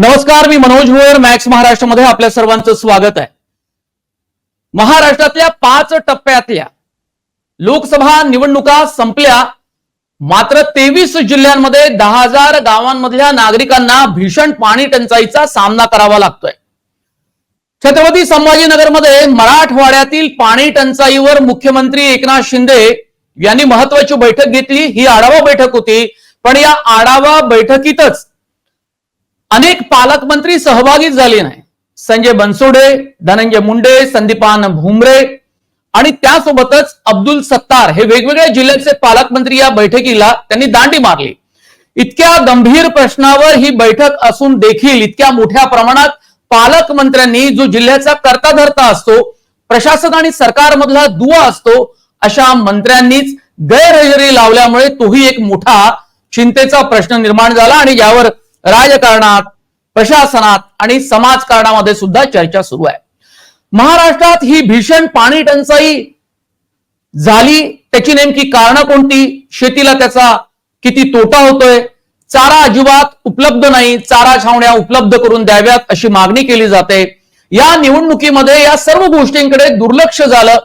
नमस्कार, मी मनोज भोयर. मॅक्स महाराष्ट्रामध्ये आपल्या सर्वांचं स्वागत आहे. महाराष्ट्रातल्या 5 टप्प्यातल्या लोकसभा निवडणुका संपल्या, मात्र 23 जिल्ह्यांमध्ये 10,000 गावांमधल्या नागरिकांना भीषण पाणी टंचाईचा सामना करावा लागतोय. छत्रपती संभाजीनगरमध्ये मराठवाड्यातील पाणी टंचाईवर मुख्यमंत्री एकनाथ शिंदे यांनी महत्वाची बैठक घेतली. ही आढावा बैठक होती, पण या आढावा बैठकीतच अनेक पालकमंत्री सहभागी झाले नाही. संजय बनसोडे, धनंजय मुंडे, संदीपान भुमरे आणि त्यासोबतच अब्दुल सत्तार हे वेगवेगळ्या जिल्ह्याचे पालकमंत्री या बैठकीला त्यांनी दांडी मारली. इतक्या गंभीर प्रश्नावर ही बैठक असून देखील इतक्या मोठ्या प्रमाणात पालकमंत्र्यांनी, जो जिल्ह्याचा कर्ता धर्ता असतो, प्रशासन आणि सरकारमधला दुवा असतो, अशा मंत्र्यांनीच गैरहजेरी लावल्यामुळे तोही एक मोठा चिंतेचा प्रश्न निर्माण झाला आणि यावर राजकारणात, प्रशासनात आणि समाजकारणामध्ये सुद्धा चर्चा सुरू आहे. महाराष्ट्रात ही भीषण पाणी टंचाई झाली, त्याची नेमकी कारणं कोणती? शेतीला त्याचा किती तोटा होतोय? चारा अजिबात उपलब्ध नाही, चारा छावण्या उपलब्ध करून द्याव्यात अशी मागणी केली जाते. या निवडणुकीमध्ये या सर्व गोष्टींकडे दुर्लक्ष झालं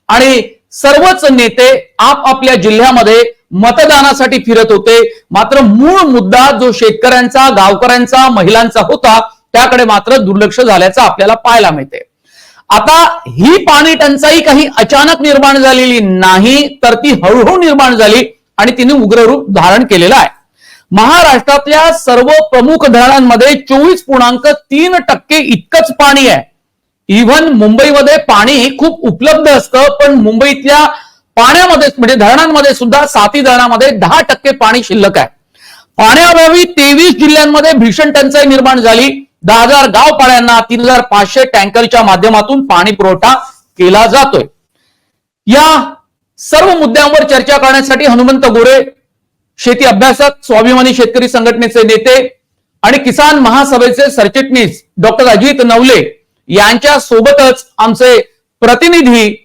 आणि सर्वच नेते आपापल्या जिल्ह्यामध्ये मतदानासाठी फिरत होते. मात्र मूळ मुद्दा जो शेतकऱ्यांचा, गावकऱ्यांचा, महिलांचा होता, त्याकडे मात्र दुर्लक्ष झाल्याचं आपल्याला पाहायला मिळते. आता ही पाणी टंचाई काही अचानक निर्माण झालेली नाही, तर ती हळूहळू निर्माण झाली आणि तिने उग्र रूप धारण केलेलं आहे. महाराष्ट्रातल्या सर्व प्रमुख धरणांमध्ये 24.3% इतकंच पाणी आहे. इव्हन मुंबईमध्ये पाणी खूप उपलब्ध असतं, पण मुंबईतल्या पाण्यामध्ये म्हणजे धरणांमध्ये सुद्धा 7 धरणांमध्ये 10% पाणी शिल्लक आहे. पाण्याअभावी 23 जिल्ह्यांमध्ये भीषण टंचाई निर्माण झाली. 10,000 गाव पाड्यांना 3,500 टँकरच्या माध्यमातून पाणी पुरवठा केला जातोय. या सर्व मुद्द्यांवर चर्चा करण्यासाठी हनुमंत गोरे, शेती अभ्यासक, स्वाभिमानी शेतकरी संघटनेचे नेते आणि किसान महासभेचे सरचिटणीस डॉक्टर अजित नवले यांच्या सोबतच आमचे प्रतिनिधी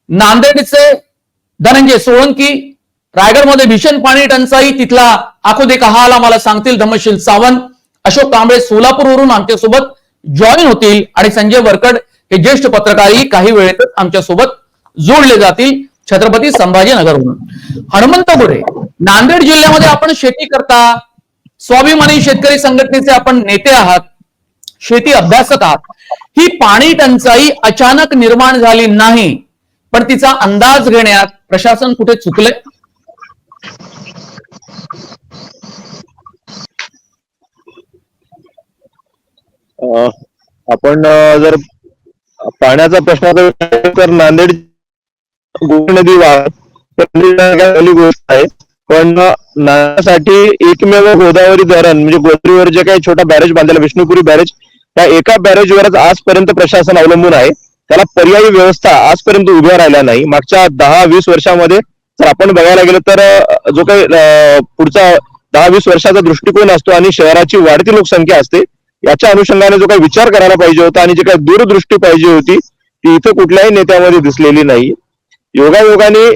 नांदेडचे धनंजय सोळंकी, रायगडमध्ये भीषण पाणी टंचाई, तिथला आखो देखा हाल आम्हाला सांगतील धम्मशील सावंत, अशोक कांबळे सोलापूरवरून आमच्यासोबत जॉईन होतील आणि संजय वरकड हे ज्येष्ठ पत्रकारही काही वेळेतच आमच्यासोबत जोडले जातील छत्रपती संभाजीनगरवरून. हनुमंत गोरे, नांदेड जिल्ह्यामध्ये आपण शेती करता, स्वाभिमानी शेतकरी संघटनेचे आपण नेते आहात, शेती अभ्यासक आहात. ही पाणी टंचाई अचानक निर्माण झाली नाही, पण तिचा अंदाज घेण्यात प्रशासन कुठे चुकले? आपण जर पाण्याचा प्रश्नाचा तर नांदेड गोदावरी नदी वाहली गोष्ट आहे, पण नाण्यासाठी एकमेव गोदावरी धरण म्हणजे गोदावरीवर जे काही छोटा बॅरेज बांधलेला विष्णुपुरी बॅरेज, त्या एका बॅरेजवरच आजपर्यंत प्रशासन अवलंबून आहे. त्याला पर्यायी व्यवस्था आजपर्यंत उभ्या राहिल्या नाही. मागच्या 10-20 वर्षामध्ये जर आपण बघायला गेलं तर जो काही पुढचा 10-20 वर्षाचा दृष्टिकोन असतो आणि शहराची वाढती लोकसंख्या असते, याच्या अनुषंगाने जो काही विचार करायला पाहिजे होता आणि जी काही दूरदृष्टी पाहिजे होती ती इथं कुठल्याही नेत्यामध्ये दिसलेली नाही. योगायोगाने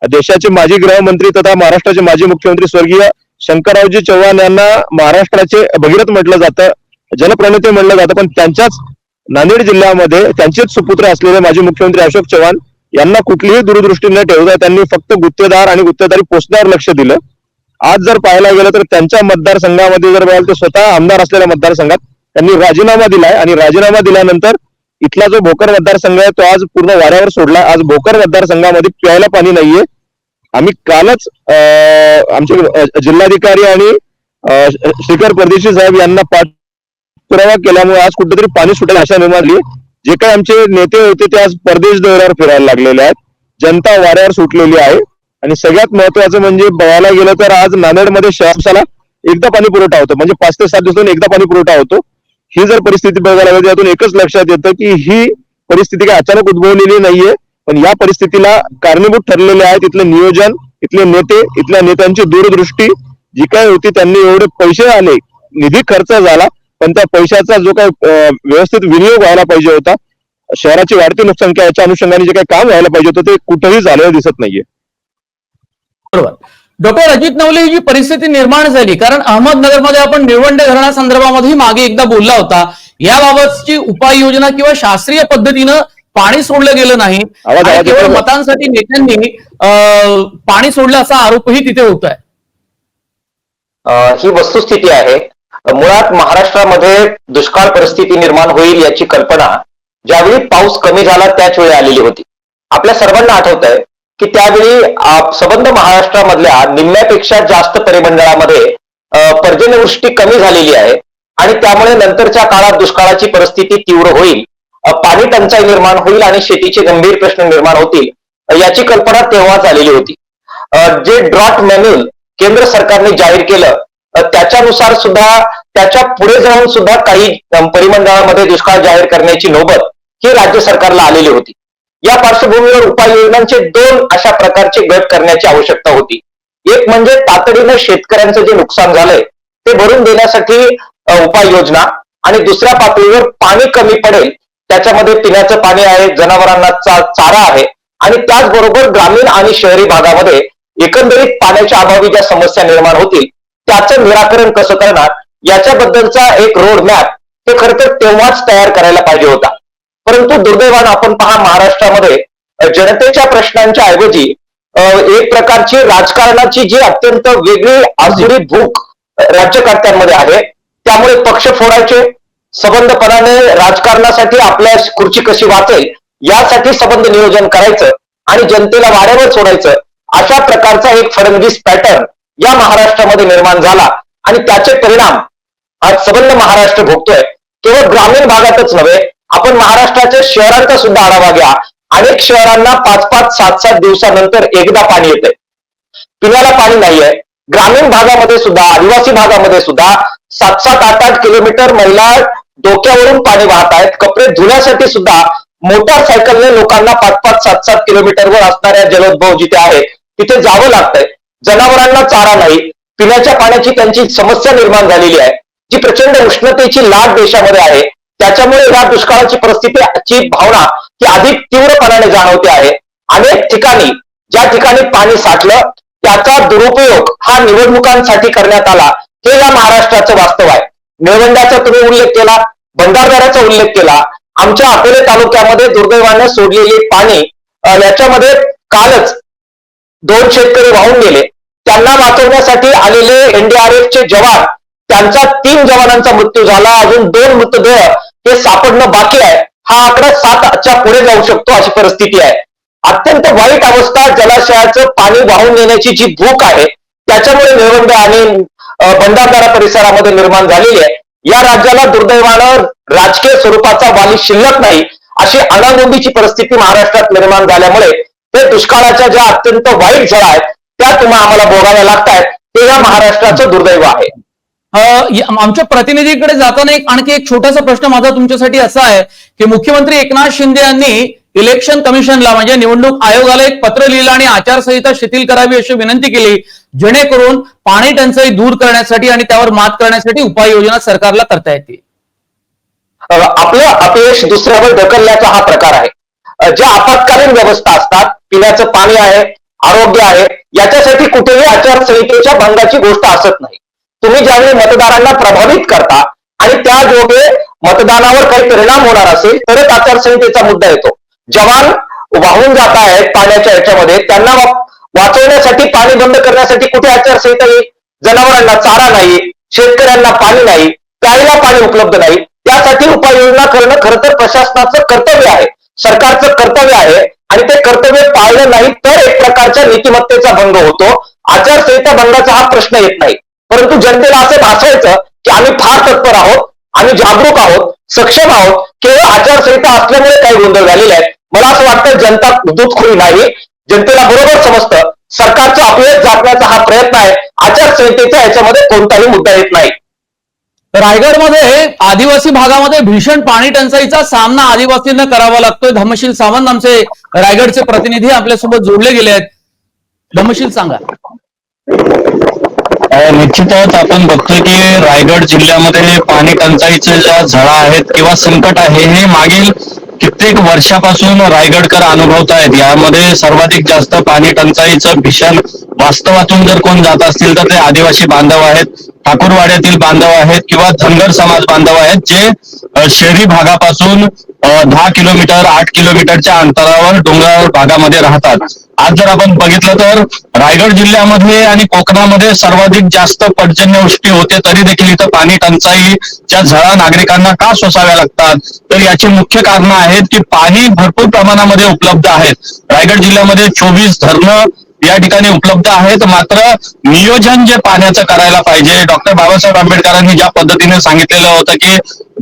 देशाचे माजी गृहमंत्री तथा महाराष्ट्राचे माजी मुख्यमंत्री स्वर्गीय शंकररावजी चव्हाण यांना महाराष्ट्राचे भगीरथ म्हटलं जातं, जनप्रणेते म्हटलं जातं, पण त्यांच्याच नांदेड जिल्ह्यामध्ये त्यांचेच सुपुत्र असलेले माजी मुख्यमंत्री अशोक चव्हाण यांना कुठलीही दूरदृष्टी न ठेवता त्यांनी फक्त गुत्तेदार आणि गुत्तेदारी पोचण्यावर लक्ष दिलं. आज जर पाहायला गेलं तर त्यांच्या मतदारसंघामध्ये जर बघाल तर स्वतः आमदार असलेल्या मतदारसंघात त्यांनी राजीनामा दिलाय आणि राजीनामा दिल्यानंतर इथला जो भोकर मतदारसंघ आहे तो आज पूर्ण वाऱ्यावर सोडलाय. आज भोकर मतदारसंघामध्ये प्यायला पाणी नाहीये. आम्ही कालच आमचे जिल्हाधिकारी आणि श्रीकर परदेशी साहेब यांना पाठपुरावा केल्यामुळे आज कुठेतरी पाणी सुटेल आशा निर्माण झाली. जे काही आमचे नेते होते ते आज परदेश दौऱ्यावर फिरायला लागलेले आहेत. जनता वाऱ्यावर सुटलेली आहे आणि सगळ्यात महत्वाचं म्हणजे बघायला गेलं तर आज नांदेडमध्ये शहराला एकदा पाणी पुरवठा होतो, म्हणजे 5 ते 7 दिवसातून एकदा पाणी पुरवठा होतो. ही जर परिस्थिती बघायला गेली त्यातून एकच लक्षात येतं की ही परिस्थिती काही अचानक उद्भवलेली नाहीये, पण या परिस्थितीला कारणीभूत ठरलेले आहेत इथले नियोजन, इथले नेते, इथल्या नेत्यांची दूरदृष्टी जी काय होती. त्यांनी एवढे पैसे आले, निधी खर्च झाला, पण त्या पैशाचा जो काही व्यवस्थित विनियोग व्हायला पाहिजे होता, शहराची वाढती लोकसंख्या याच्या अनुषंगाने जे काही काम व्हायला पाहिजे होतं ते कुठेही झालेलं दिसत नाहीये. बरोबर. डॉक्टर अजित नवले, ही जी परिस्थिती निर्माण झाली, कारण अहमदनगरमध्ये आपण निळवंडे धरणासंदर्भामध्ये मागे एकदा बोलला होता, याबाबतची उपाययोजना किंवा शास्त्रीय पद्धतीनं पाणी सोडलं गेलं नाही, आणि केवळ मतांसाठी नेत्यांनी पाणी सोडलं असा आरोपही तिथे होत आहे. ही वस्तुस्थिती आहे. मुळात महाराष्ट्रामध्ये दुष्काळ परिस्थिती निर्माण होईल याची कल्पना ज्यावेळी पाऊस कमी झाला त्याच वेळी आलेली होती. आपल्या सर्वांना आठवत आहे की त्यावेळी संबंध महाराष्ट्रामधल्या निम्म्यापेक्षा जास्त परिमंडळामध्ये पर्जन्यवृष्टी कमी झालेली आहे आणि त्यामुळे नंतरच्या काळात दुष्काळाची परिस्थिती तीव्र होईल, पाणी टंचाई निर्माण होईल आणि शेतीचे गंभीर प्रश्न निर्माण होतील याची कल्पना तेव्हाच आलेली होती. जे ड्रॉट मॅन्युअल केंद्र सरकारने जाहीर केलं त्याच्यानुसार सुद्धा त्याच्या पुढे जाऊन सुद्धा काही परिमंडळामध्ये दुष्काळ जाहीर करण्याची नौबत ही राज्य सरकारला आलेली होती. या पार्श्वभूमीवर उपाययोजनांचे दोन अशा प्रकारचे गट करण्याची आवश्यकता होती. एक म्हणजे तातडीनं शेतकऱ्यांचं जे नुकसान झालंय ते भरून देण्यासाठी उपाययोजना, आणि दुसऱ्या पातळीवर पाणी कमी पडेल त्याच्यामध्ये पिण्याचं पाणी आहे, जनावरांना चारा आहे, आणि त्याचबरोबर ग्रामीण आणि शहरी भागामध्ये एकंदरीत पाण्याच्या अभावी ज्या समस्या निर्माण होतील त्याचं निराकरण कसं करणार याच्याबद्दलचा एक रोड मॅप हे खरं तर तेव्हाच तयार करायला पाहिजे होता. परंतु दुर्दैवानं आपण पहा, महाराष्ट्रामध्ये जनतेच्या प्रश्नांच्या ऐवजी एक प्रकारची राजकारणाची जी अत्यंत वेगळी आसुरी भूक राज्यकर्त्यांमध्ये आहे. त्यामुळे पक्ष फोडायचे, सबंधपणाने राजकारणासाठी आपल्या खुर्ची कशी वाचेल यासाठी सबंध नियोजन करायचं आणि जनतेला वाऱ्यावर सोडायचं, अशा प्रकारचा एक फडणवीस पॅटर्न या महाराष्ट्रामध्ये निर्माण झाला आणि त्याचे परिणाम आज सबंध महाराष्ट्र भोगतोय. केवळ ग्रामीण भागातच नव्हे, आपण महाराष्ट्राच्या शहरांचा सुद्धा आढावा घ्या. अनेक शहरांना 5-5, 7-7 दिवसानंतर एकदा पाणी येतंय, पिण्याला पाणी नाहीये. ग्रामीण भागामध्ये सुद्धा, आदिवासी भागामध्ये सुद्धा 7-7, 8-8 किलोमीटर महिला डोक्यावरून पाणी वाहत आहेत. कपडे धुण्यासाठी सुद्धा मोटारसायकलने लोकांना 5-5, 7-7 किलोमीटरवर असणाऱ्या जलोद्भव जिथे आहेत तिथे जावं लागतंय. जनावरांना चारा नाही, पिण्याच्या पाण्याची त्यांची समस्या निर्माण झालेली आहे. जी प्रचंड उष्णतेची लाट देशामध्ये आहे त्याच्यामुळे या दुष्काळाची परिस्थितीची भावना ही अधिक तीव्रपणाने जाणवते आहे. अनेक ठिकाणी ज्या ठिकाणी पाणी साठलं त्याचा दुरुपयोग हा निवडणुकांसाठी करण्यात आला, हे या महाराष्ट्राचं वास्तव आहे. निळवंड्याचा तुम्ही उल्लेख केला, भंडारदऱ्याचा उल्लेख केला. आमच्या अकोले तालुक्यामध्ये दुर्दैवाने सोडलेले पाणी याच्यामध्ये कालच 2 शेतकरी वाहून गेले. त्यांना वाचवण्यासाठी आलेले एनडीआरएफचे जवान, त्यांचा 3 जवानांचा मृत्यू झाला, अजून 2 मृतदेह हे सापडणं बाकी आहे. हा आकडा 7च्या पुढे जाऊ शकतो अशी परिस्थिती आहे. अत्यंत वाईट अवस्था, जलाशयाचं पाणी वाहून नेण्याची जी भूक आहे त्याच्यामुळे निळवंडे आणि भंडारदरा परिसरामध्ये निर्माण झालेली आहे. या राज्याला दुर्दैवानं राजकीय स्वरूपाचा वाली शिल्लक नाही अशी अनागोंदीची परिस्थिती महाराष्ट्रात निर्माण झाल्यामुळे ते दुष्काळाच्या ज्या अत्यंत वाईट झळा आहेत त्या तुम्हाला आम्हाला भोगाव्या लागतायत. ते या महाराष्ट्राचं दुर्दैव आहे. आमच्या प्रतिनिधीकडे जाताना आणखी एक छोटासा प्रश्न माझा तुमच्यासाठी असा आहे की मुख्यमंत्री एकनाथ शिंदे यांनी इलेक्शन कमिशनला म्हणजे निवडणूक आयोगाला एक पत्र लिहिलं आणि आचारसंहिता शिथिल करावी अशी विनंती केली, जेणेकरून पाणी टंचाई दूर करण्यासाठी आणि त्यावर मात करण्यासाठी उपाययोजना सरकारला करता येतील. आपलं अपयश दुसऱ्यावर ढकलण्याचा हा प्रकार आहे. ज्या आपत्कालीन व्यवस्था असतात, पिण्याचं पाणी आहे, आरोग्य आहे, याच्यासाठी कुठेही आचारसंहितेच्या भंगाची गोष्ट असत नाही. तुम्ही ज्यावेळी मतदारांना प्रभावित करता आणि त्या जोगे मतदानावर काही परिणाम होणार असेल तरच आचारसंहितेचा मुद्दा येतो. जवान वाहून जात आहेत पाण्याच्या याच्यामध्ये, त्यांना वाचवण्यासाठी, पाणी बंद करण्यासाठी कुठे आचारसंहिता येईल? जनावरांना चारा नाही, शेतकऱ्यांना पाणी नाही, प्यायला पाणी उपलब्ध नाही. त्यासाठी उपाययोजना करणं खरं तर प्रशासनाचं कर्तव्य आहे, सरकारचं कर्तव्य आहे, आणि ते कर्तव्य पाळलं नाही तर एक प्रकारच्या नीतिमत्तेचा भंग होतो. आचारसंहिता भंगाचा हा प्रश्न येत नाही. परंतु जनतेला असं भासवायचं की आम्ही फार तत्पर आहोत, आम्ही जागरूक आहोत, सक्षम आहोत, केवळ आचारसंहिता असल्यामुळे काही गोंधळ झालेला आहे. मला असं वाटतं जनता दूधखोरी नाही, जनतेला बरोबर समजतं सरकारचं अपयश झाकण्याचा हा प्रयत्न आहे. आचारसंहितेचा याच्यामध्ये कोणताही मुद्दा येत नाही. रायगडमध्ये आदिवासी भागामध्ये भीषण पाणी टंचाईचा सामना आदिवासींना करावा लागतोय. धम्मशील सावंत आमचे रायगडचे प्रतिनिधी आपल्यासोबत जोडले गेले आहेत. धम्मशील सांगा. निश्चितच आपण बघतोय की रायगड जिल्ह्यामध्ये पाणी टंचाईच्या ज्या झळा आहेत किंवा संकट आहे हे मागील कित्येक वर्षापासून रायगडकर अनुभवतायत. यामध्ये सर्वाधिक जास्त पाणी टंचाईचं भीषण वास्तवातून जर कोण जात असतील तर ते आदिवासी बांधव आहेत, ठाकूरवाड्यातील बांधव आहेत किंवा धनगर समाज बांधव आहेत, जे शहरी भागापासून 10 किलोमीटर 8 किलोमीटरच्या अंतरावर डोंगराळ भागामध्ये राहतात. आज जर आपण बघितलं तर रायगड जिल्ह्यामध्ये आणि कोकणामध्ये सर्वाधिक जास्त पर्जन्यवृष्टी होते, तरी देखील इथं पाणी टंचाईच्या झळा नागरिकांना का सोसाव्या लागतात? तर याची मुख्य कारणं आहेत की पाणी भरपूर प्रमाणामध्ये उपलब्ध आहेत. रायगड जिल्ह्यामध्ये 24 धरणं या ठिकाणी उपलब्ध आहेत, मात्र नियोजन जे पाण्याचं करायला पाहिजे. डॉक्टर बाबासाहेब आंबेडकरांनी ज्या पद्धतीने सांगितलेलं होतं की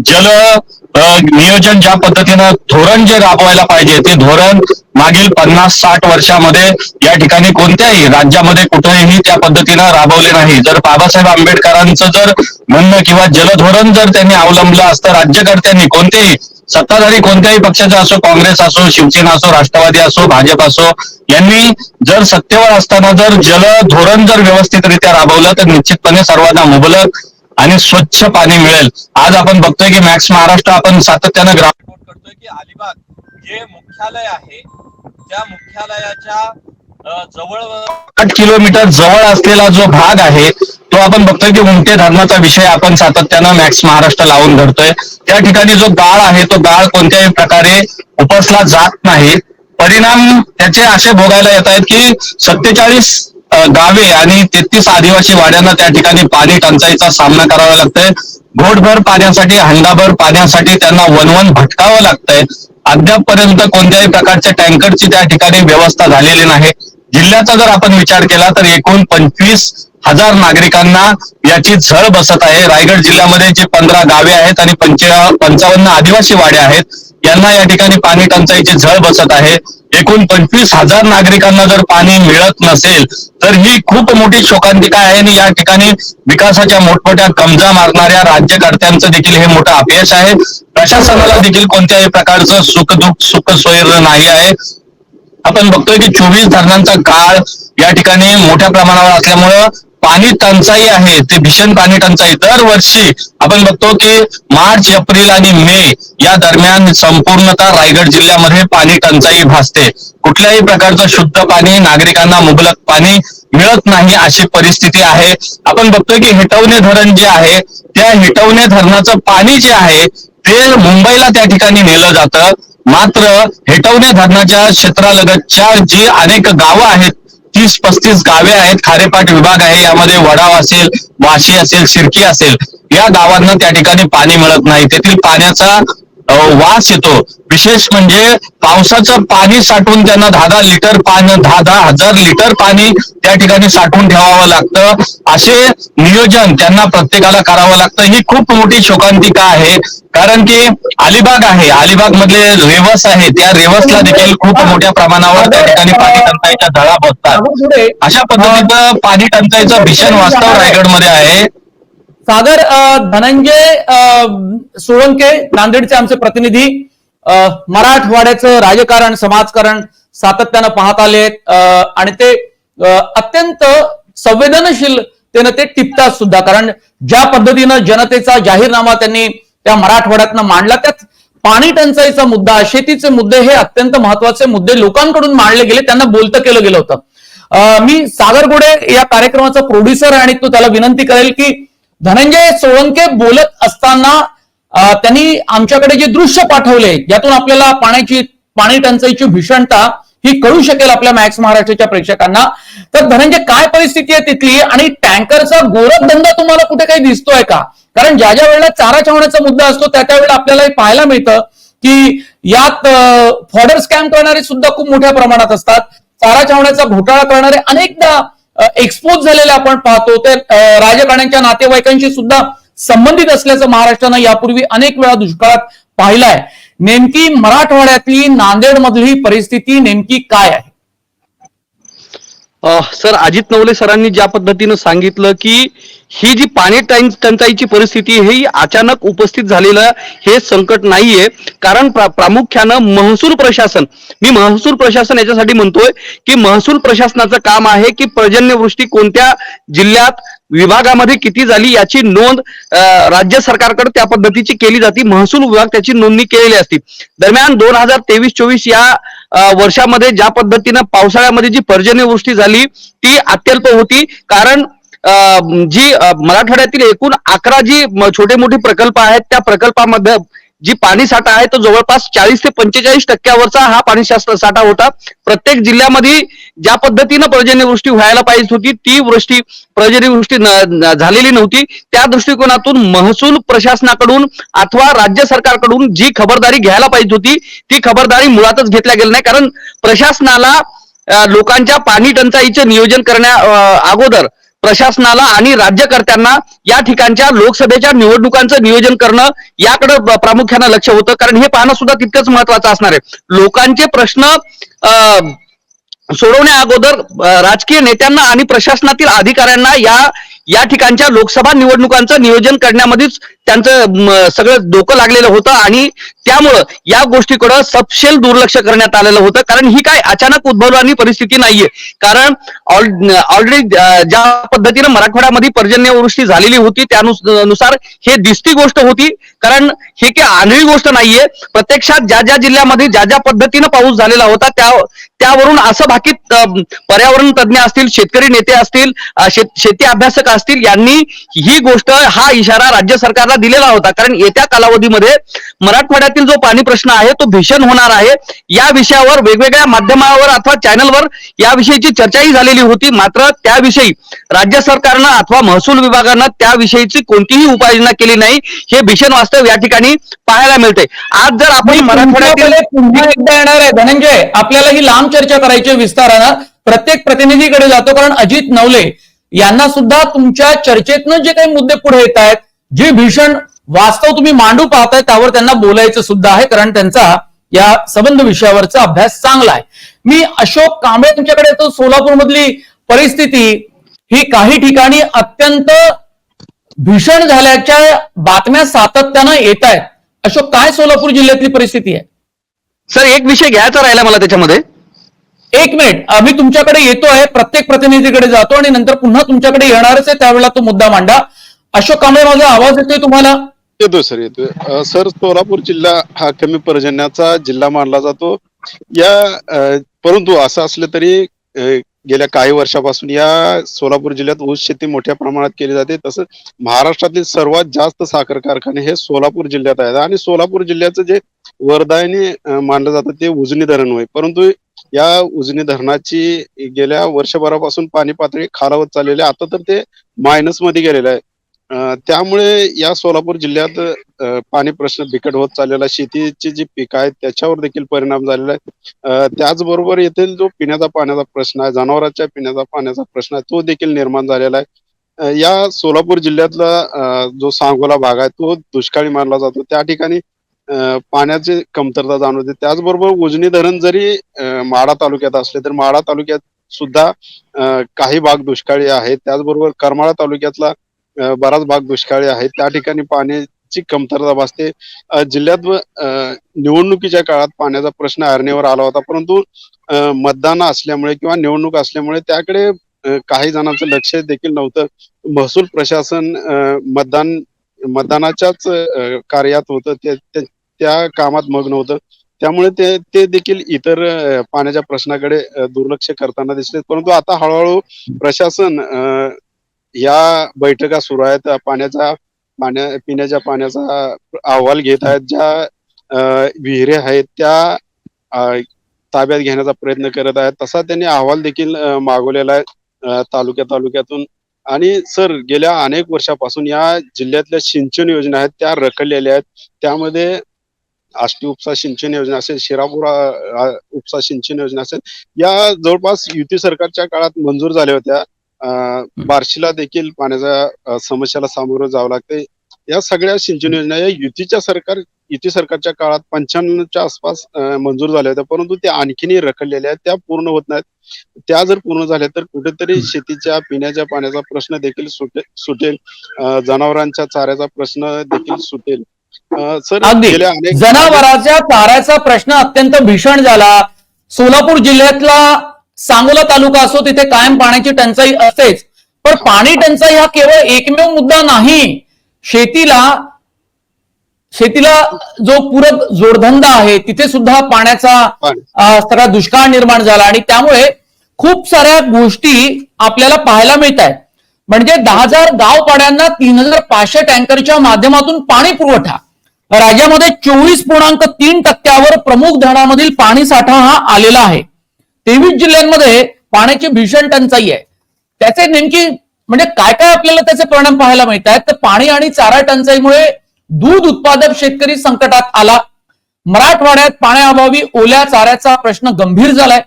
जल नियोजन ज्या पद्धतीनं धोरण जे राबवायला पाहिजे, ते धोरण मागील 50-60 वर्षामध्ये या ठिकाणी कोणत्याही राज्यामध्ये कुठेही त्या पद्धतीनं राबवले नाही. जर बाबासाहेब आंबेडकरांचं जर म्हणणं किंवा जलधोरण जर त्यांनी अवलंबलं असतं, राज्यकर्त्यांनी कोणतेही सत्ताधारी कोणत्याही पक्षाचा असो, काँग्रेस असो, शिवसेना असो, राष्ट्रवादी असो, भाजप असो, यांनी जर सत्तेवर असताना जर जलधोरण जर व्यवस्थितरित्या राबवलं तर निश्चितपणे सर्वांना मुबलक आणि स्वच्छ पाणी मिळेल. आज आपण बघतोय की मॅक्स महाराष्ट्र आपण सातत्यानं ग्राउंड रिपोर्ट करतोय की अलिबाग जे मुख्यालय आहे त्या मुख्यालयाच्या जवळ 8 किलोमीटर जवळ असलेला जो भाग आहे तो आपण बघतोय की उमटे धरणाचा विषय आपण सातत्यानं मॅक्स महाराष्ट्र लावून धरतोय. त्या ठिकाणी जो गाळ आहे तो गाळ कोणत्याही प्रकारे उपसला जात नाही. परिणाम त्याचे असे भोगायला येत आहेत की 47 गावे आणि 33 आदिवासी वाड्यांना त्या ठिकाणी पाणी टंचाईचा सामना करावा लागतोय. घोटभर पाण्यासाठी, हंडाभर पाण्यासाठी त्यांना वनवन भटकावं लागतंय. अद्यापपर्यंत कोणत्याही प्रकारच्या टँकरची त्या ठिकाणी व्यवस्था झालेली नाही. जिल्ह्याचा जर आपण विचार केला तर एकूण 25,000 नागरिकांना याची झळ बसत आहे. रायगड जिल्ह्यामध्ये जे 15 गावे आहेत आणि 55 आदिवासी वाड्या आहेत, यांना या ठिकाणी पाणी टंचाईची झळ बसत आहे. एकूण 25,000 नागरिकांना जर पाणी मिळत नसेल तर ही खूप मोठी शोकांतिका आहे आणि या ठिकाणी विकासाच्या मोठमोठ्या गमजा मारणाऱ्या राज्यकर्त्यांचं देखील हे मोठं अपयश आहे. प्रशासनाला देखील कोणत्याही प्रकारचं सुख सोयर नाही आहे. आपण बघतोय की 24 धरणांचा गाळ या ठिकाणी मोठ्या प्रमाणावर असल्यामुळं पाणी टंचाई आहे, ते भीषण पाणी टंचाई. दरवर्षी आपण बघतो की मार्च, एप्रिल आणि मे या दरम्यान संपूर्णतः रायगड जिल्ह्यामध्ये पाणी टंचाई भासते. कुठल्याही प्रकारचं शुद्ध पाणी, नागरिकांना मुबलक पाणी मिळत नाही अशी परिस्थिती आहे. आपण बघतोय की हेटवणे धरण जे आहे त्या हेटवणे धरणाचं पाणी जे आहे ते मुंबईला त्या ठिकाणी नेलं जातं. मात्र हेटवणे धरणाच्या क्षेत्रालगतच्या जी अनेक गावं आहेत, 30-35 गावे आहेत, खारेपाट विभाग आहे, यामध्ये वडाव असेल, वाशी असेल, शिर्की असेल, या गावांना त्या ठिकाणी पाणी मिळत नाही. तेथील पाण्याचा वास येतो. विशेष म्हणजे पावसाचं पाणी साठवून त्यांना 10 लिटर पाणी, 10,000 लिटर पाणी त्या ठिकाणी साठवून ठेवावं लागतं. असे नियोजन त्यांना प्रत्येकाला करावं लागतं. ही खूप मोठी शोकांतिका आहे. कारण की अलिबाग आहे, अलिबाग मधले रेवस आहे, त्या रेवसला देखील खूप मोठ्या प्रमाणावर त्या ठिकाणी पाणी टंचाईच्या झळा बसतात. अशा पद्धतीचं पाणी टंचाईचं भीषण वास्तव रायगडमध्ये आहे. सागर, धनंजय सोळंके नांदेडचे आमचे प्रतिनिधी, मराठवाड्याचं राजकारण, समाजकारण सातत्यानं पाहत आले आणि ते अत्यंत संवेदनशीलतेनं ते टिपतात सुद्धा. कारण ज्या पद्धतीनं जनतेचा जाहीरनामा त्यांनी त्या मराठवाड्यातनं मांडला, त्यात पाणी टंचाईचा मुद्दा, शेतीचे मुद्दे हे अत्यंत महत्वाचे मुद्दे लोकांकडून मांडले गेले, त्यांना बोलतं केलं गेलं होतं. मी सागर गोडे या कार्यक्रमाचा प्रोड्युसर आहे आणि तो त्याला विनंती करेल की धनंजय सोळंके बोलत असताना त्यांनी आमच्याकडे जे दृश्य पाठवले, ज्यातून आपल्याला पाणी टंचाईची भीषणता ही कळू शकेल आपल्या मॅक्स महाराष्ट्राच्या प्रेक्षकांना. तर धनंजय, काय परिस्थिती आहे तिथली आणि टँकरचा गोरखधंदा तुम्हाला कुठे काही दिसतोय का? कारण ज्या वेळेला चारा छावण्याचा मुद्दा असतो त्या वेळेला आपल्याला पाहायला मिळतं की यात फॉडर स्कॅम करणारे सुद्धा खूप मोठ्या प्रमाणात असतात. चारा छावण्याचा घोटाळा करणारे अनेकदा एक्सपोज झालेले आपण पाहतो. ते राजकारण्यांच्या नातेवाईकांशी सुद्धा संबंधित असल्याचं महाराष्ट्रानं यापूर्वी अनेक वेळा दुष्काळात पाहिलंय. नेमकी मराठवाड्यातली, नांदेड मधली परिस्थिती नेमकी काय आहे? सर, अजित नवले सरांनी ज्या पद्धतीनं सांगितलं की ही जी पाणी टंचाईची परिस्थिती ही अचानक उपस्थित झालेलं हे संकट नाहीये. कारण प्रामुख्यानं महसूल प्रशासन, मी महसूल प्रशासन याच्यासाठी म्हणतोय की महसूल प्रशासनाचं काम आहे की पर्जन्यवृष्टी कोणत्या जिल्ह्यात विभागामध्ये किती झाली याची नोंद राज्य सरकारकडे त्या पद्धतीची केली जाते. महसूल विभाग त्याची नोंदणी केलेली असते. दरम्यान 2023-24 या वर्षामध्ये ज्या पद्धतीनं पावसाळ्यामध्ये जी पर्जन्यवृष्टी झाली ती अत्यल्प होती. कारण जी मराठवाड्यातील एकूण 11 जी छोटे मोठे प्रकल्प आहेत त्या प्रकल्पामध्ये जी पाणी साठा आहे तो जवळपास 40 ते 45% हा पाणी साठा होता. प्रत्येक जिल्ह्यामध्ये ज्या पद्धतीनं पर्जन्यवृष्टी व्हायला पाहिजे होती ती पर्जन्यवृष्टी झालेली नव्हती. त्या दृष्टिकोनातून महसूल प्रशासनाकडून अथवा राज्य सरकारकडून जी खबरदारी घ्यायला पाहिजे होती ती खबरदारी मुळातच घेतल्या गेली नाही. कारण प्रशासनाला लोकांच्या पाणी टंचाईचे नियोजन करण्या अगोदर प्रशासनाला आणि राज्यकर्त्यांना या ठिकाणच्या लोकसभेच्या निवडणुकांचं नियोजन करणं याकडे प्रामुख्यानं लक्ष होतं. कारण हे पाहणं सुद्धा तितकंच महत्वाचं असणार आहे. लोकांचे प्रश्न सोडवण्या अगोदर राजकीय नेत्यांना आणि प्रशासनातील अधिकाऱ्यांना या ठिकाणच्या लोकसभा निवडणुकांचं नियोजन करण्यामध्येच त्यांचं सगळं डोकं लागलेलं होतं आणि त्यामुळं या गोष्टीकडे सपशेल दुर्लक्ष करण्यात आलेलं होतं. कारण ही काय अचानक उद्भवणारी परिस्थिती नाहीये. कारण ऑलरेडी ज्या पद्धतीनं मराठवाड्यामध्ये पर्जन्यवृष्टी झालेली होती त्यानुसार हे दिसती गोष्ट होती. कारण हे काही आंधळी गोष्ट नाहीये. प्रत्यक्षात ज्या ज्या जिल्ह्यामध्ये ज्या ज्या पद्धतीनं पाऊस झालेला होता त्यावरून असं भाकीत पर्यावरण तज्ञ असतील, शेतकरी नेते असतील, शेती अभ्यासक असतील यांनी ही गोष्ट हा इशारा राज्य सरकारला दिलेला होता. कारण येत्या कालावधीमध्ये मराठवाड्यातील जो पाणी प्रश्न आहे तो भीषण होणार आहे. या विषयावर वेगवेगळ्या माध्यमावर अथवा चॅनलवर याविषयीची चर्चाही झालेली होती. मात्र त्याविषयी राज्य सरकारनं अथवा महसूल विभागानं त्याविषयीची कोणतीही उपाययोजना केली नाही. हे भीषण वास्तव या ठिकाणी पाहायला मिळते. आज जर आपण मराठवाड्यातील पुन्हा एकदा येणार आहे धनंजय, आपल्याला ही लांब चर्चा करायची विस्तारानं. प्रत्येक प्रतिनिधीकडे जातो कारण अजित नवले यांना सुद्धा तुमच्या चर्चेतनं जे काही मुद्दे पुढे येत आहेत, जे भीषण वास्तव तुम्ही मांडू पाहताय त्यावर त्यांना बोलायचं सुद्धा आहे. कारण त्यांचा या संबंध विषयावरचा अभ्यास चांगला आहे. मी अशोक कांबळे तुमच्याकडे येतो. सोलापूर मधली परिस्थिती ही काही ठिकाणी अत्यंत भीषण झाल्याच्या बातम्या सातत्यानं येत आहेत. अशोक, काय सोलापूर जिल्ह्यातली परिस्थिती आहे? सर एक विषय घ्यायचा राहिला मला त्याच्यामध्ये. एक मिनिट, आम्ही तुमच्याकडे येतो आहे, प्रत्येक प्रतिनिधीकडे जातो आणि नंतर पुन्हा तुमच्याकडे येणारच आहे, त्यावेळेला तो मुद्दा मांडा. अशोक कांबळे, माझा आवाज येतोय तुम्हाला? येतोय सर, येतोय सर. सोलापूर जिल्हा हा कमी पर्जन्याचा जिल्हा मानला जातो. परंतु असं असलं तरी गेल्या काही वर्षापासून या सोलापूर जिल्ह्यात ऊस शेती मोठ्या प्रमाणात केली जाते. तसंच महाराष्ट्रातील सर्वात जास्त साखर कारखाने हे सोलापूर जिल्ह्यात आहेत आणि सोलापूर जिल्ह्याचं जे वरदायनी मानलं जातं ते उजनी धरण होय. परंतु या उजनी धरणाची गेल्या वर्षभरापासून पाणी पातळी खालावत चाललेली आहे. आता तर ते मायनस मध्ये गेलेलं आहे. त्यामुळे या सोलापूर जिल्ह्यात पाणी प्रश्न बिकट होत चाललेला, शेतीची जी पिकं आहेत त्याच्यावर देखील परिणाम झालेला आहे. त्याचबरोबर येथील जो पिण्याचा पाण्याचा प्रश्न आहे, जनावरांच्या पिण्याचा पाण्याचा प्रश्न आहे, तो देखील निर्माण झालेला आहे. या सोलापूर जिल्ह्यातला जो सांगोला भाग आहे तो दुष्काळी मानला जातो. त्या ठिकाणी पाण्याची कमतरता जाणवते. त्याचबरोबर उजनी धरण जरी माढा तालुक्यात असले तर माढा तालुक्यात सुद्धा काही भाग दुष्काळी आहेत. त्याचबरोबर करमाळा तालुक्यातला बराच भाग दुष्काळी आहे. त्या ठिकाणी पाण्याची कमतरता भासते. जिल्ह्यात निवडणुकीच्या काळात पाण्याचा प्रश्न ऐरणीवर आला होता. परंतु मतदान असल्यामुळे किंवा निवडणूक असल्यामुळे त्याकडे काही जणांचं लक्ष देखील नव्हतं. महसूल प्रशासन मतदानाच्याच कार्यात होतं, त्या कामात मग्न होतं. त्यामुळे ते देखील इतर पाण्याच्या प्रश्नाकडे दुर्लक्ष करताना दिसले. परंतु आता हळूहळू प्रशासन या बैठका सुरू आहेत. पिण्याच्या पाण्याचा अहवाल घेत आहेत. ज्या विहिरी आहेत त्या ताब्यात घेण्याचा प्रयत्न करत आहेत. तसा त्यांनी अहवाल देखील मागवलेला आहे तालुक्यातून. आणि सर गेल्या अनेक वर्षापासून या जिल्ह्यातल्या सिंचन योजना आहेत त्या रखडलेल्या आहेत. त्यामध्ये आष्टी उपसा सिंचन योजना असेल, शिरापुरा उपसा सिंचन योजना असेल, या जवळपास युती सरकारच्या काळात मंजूर झाल्या होत्या. बार्शीला देखील पाण्याच्या समस्याला सामोरं जावं लागते. या सगळ्या सिंचन योजना या युती सरकारच्या काळात 95च्या आसपास मंजूर झाल्या होत्या. परंतु त्या आणखीनही रखडलेल्या आहेत, त्या पूर्ण होत नाहीत. त्या जर पूर्ण झाल्या तर कुठेतरी शेतीच्या पिण्याच्या पाण्याचा प्रश्न देखील सुटेल, जनावरांच्या चाऱ्याचा प्रश्न देखील सुटेल. सर गेल्या अनेक जनावरांच्या चाऱ्याचा प्रश्न अत्यंत भीषण झाला. सोलापूर जिल्ह्यातला सांगोला तालुका असो तिथे कायम पाण्याची टंचाई असतेच. पण पाणी टंचाई हा केवळ एकमेव मुद्दा नाही. शेतीला जो पूरक जोडधंदा आहे तिथे सुद्धा पाण्याचा सगळा दुष्काळ निर्माण झाला आणि त्यामुळे खूप साऱ्या गोष्टी आपल्याला पाहायला मिळत आहेत. म्हणजे 10,000 गावपाड्यांना 3,500 टँकरच्या माध्यमातून पाणी पुरवठा. राज्यामध्ये 24.3% प्रमुख धरणामधील पाणी साठा हा आलेला आहे. 23 जिल्ह्यांमध्ये पाण्याची भीषण टंचाई आहे. त्याचे नेमकी म्हणजे काय काय आपल्याला त्याचे परिणाम पाहायला मिळत आहेत. तर पाणी आणि चारा टंचाईमुळे दूध उत्पादक शेतकरी संकटात आला. मराठवाड्यात पाण्याअभावी ओल्या चाऱ्याचा प्रश्न गंभीर झालाय.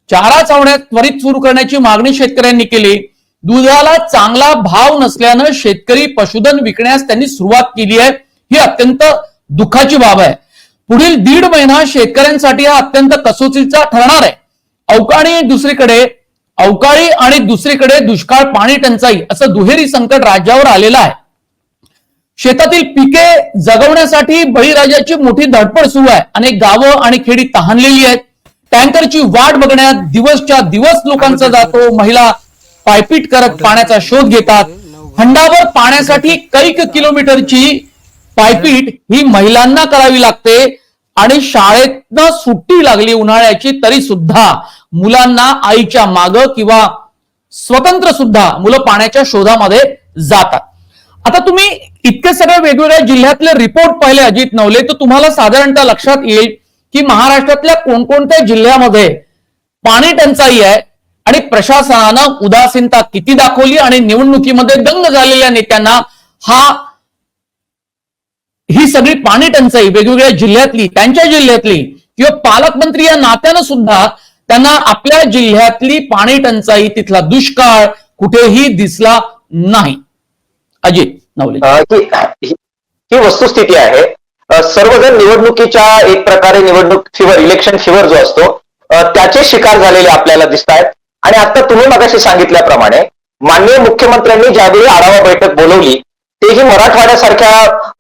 चारा छावण्या त्वरित सुरू करण्याची मागणी शेतकऱ्यांनी केली. दुधाला चांगला भाव नसल्यानं शेतकरी पशुधन विकण्यास त्यांनी सुरुवात केली आहे. ही अत्यंत दुःखाची बाब आहे. पुढील 1.5 महिना शेतकऱ्यांसाठी हा अत्यंत कसोटीचा ठरणार आहे. अवकाळी आणि दुसरीकडे दुष्काळ पाणी टंचाई असं दुहेरी संकट राज्यावर आलेलं आहे. शेतातील पिके जगवण्यासाठी बळीराजाची मोठी धडपड सुरू आहे. अनेक गावं आणि खेडी तहानलेली आहेत. टँकरची वाट बघण्यात दिवसच्या दिवस लोकांचा जातो. महिला पायपीट करत पाण्याचा शोध घेतात. हंडाभर पाण्यासाठी कैक किलोमीटरची पायपीट ही महिलांना करावी लागते आणि शाळेतनं सुट्टी लागली उन्हाळ्याची तरी सुद्धा मुलांना आईच्या मागं किंवा स्वतंत्र सुद्धा मुलं पाण्याच्या शोधामध्ये जातात. आता तुम्ही इतके सगळे वेगवेगळ्या जिल्ह्यातले रिपोर्ट पाहिले अजित नवले तर तुम्हाला साधारणतः लक्षात येईल की महाराष्ट्रातल्या कोणकोणत्या जिल्ह्यामध्ये पाणी टंचाई आहे आणि प्रशासनानं उदासीनता किती दाखवली आणि निवडणुकीमध्ये दंग झालेल्या नेत्यांना ही सगळी पाणी टंचाई वेगवेगळ्या जिल्ह्यातली त्यांच्या जिल्ह्यातली किंवा पालकमंत्री या नात्यानं सुद्धा त्यांना आपल्या जिल्ह्यातली पाणी टंचाई तिथला दुष्काळ कुठेही दिसला नाही. अजित नवले ही वस्तुस्थिती आहे. सर्वजण निवडणुकीच्या एक प्रकारे निवडणूक फिवर इलेक्शन फिवर जो असतो त्याचे शिकार झालेले आपल्याला दिसत आहेत. आणि आता तुम्ही मगाशी सांगितल्याप्रमाणे माननीय मुख्यमंत्र्यांनी ज्यावेळी आढावा बैठक बोलवली तेही मराठवाड्यासारख्या